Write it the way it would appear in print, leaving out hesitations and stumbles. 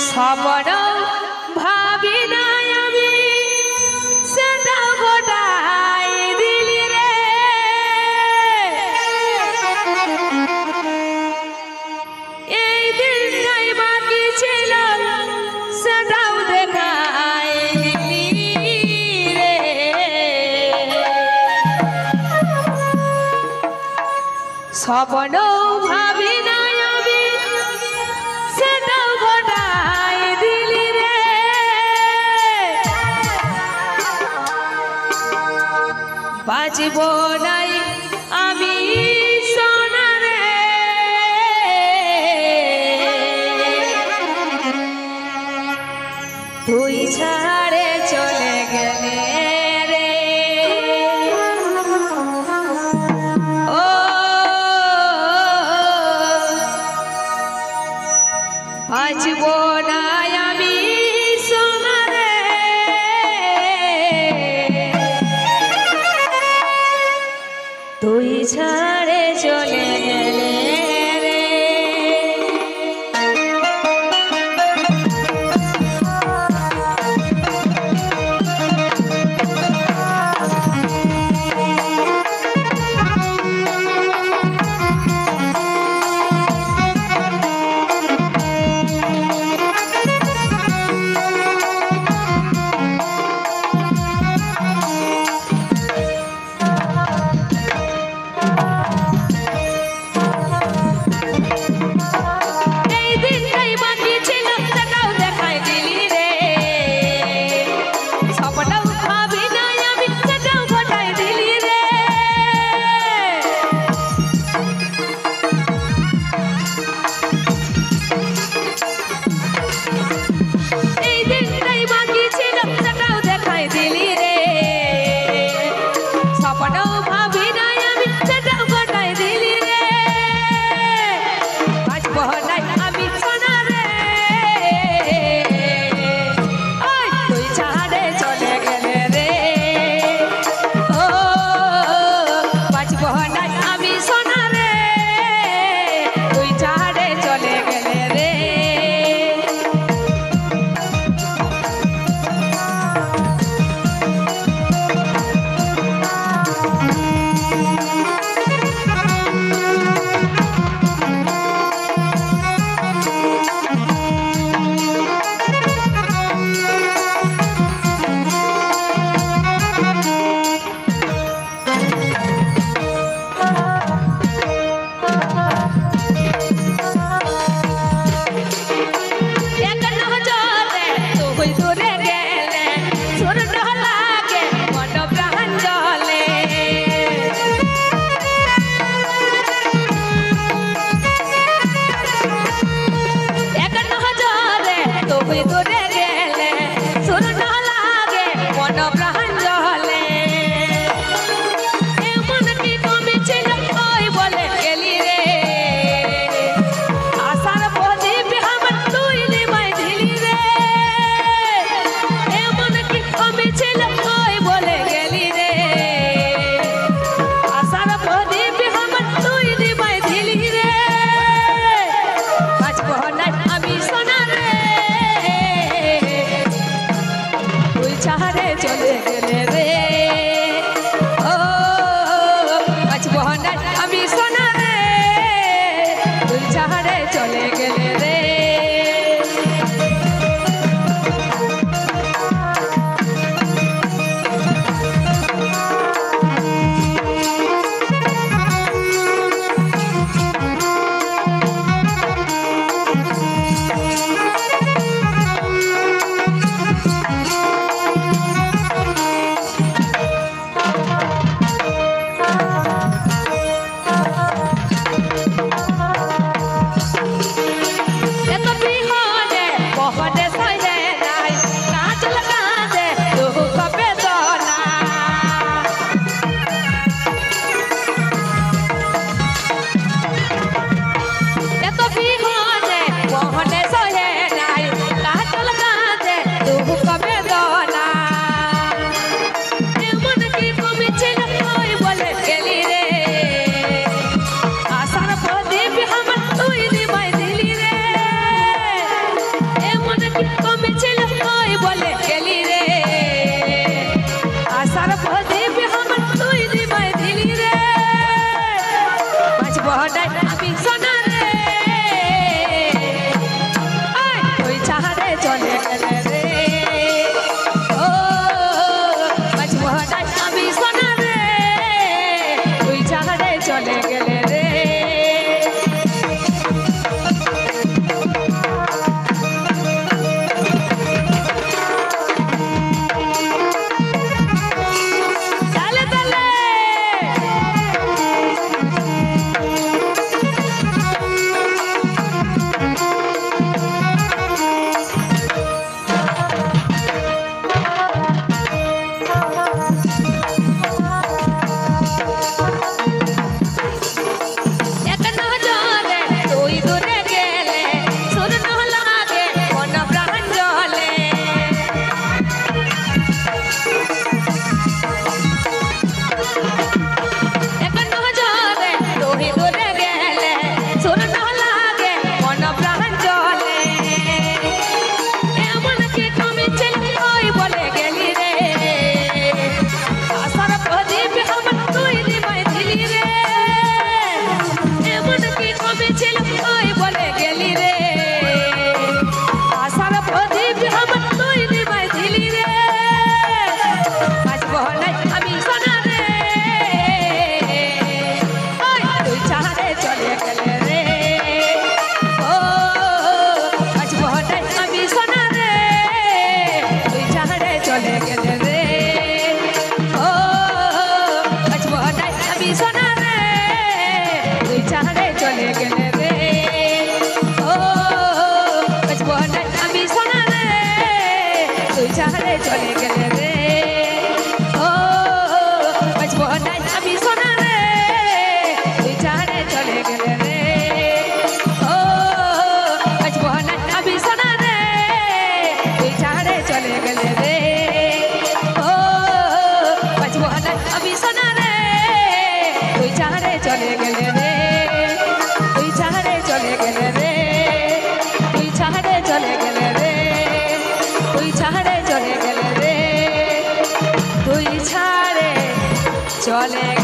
খবর ভাবি নাই আমি সেটা ঘটাই দিলি রে এই দিনটাই বাকি ছিল সেটাও দেখাই দিলি রে স্বপ্ন ভাবি নাই আমি সেটাও ঘটাই দিলি রে বাঁচব নাই আমি সোনা রে তুই ছাড়ে চলে গেলে রে ও বাঁচব নাই আমি সোনা রে তুই ছাড়ে চলে গেলে রে গেলে রে ও বাঁচবো না আমি সোনা রে তুই ছাড়ে চলে গেলে রে চলে গেলে রে ও বাঁচবো না আমি সোনা রে তুই ছাড়ে চলে গেলে রে ও বাঁচবো না আমি সোনা রে তুই ছাড়ে চলে গেলে রে ও বাঁচবো না আমি সোনা রে তুই ছাড়ে চলে গেলে রে তুই ছাড়ে চলে গেলে রে তুই ছাড়ে চলে গেলে রে তুই ছাড়ে চলে গেলে রে তুই ছাড়ে চলে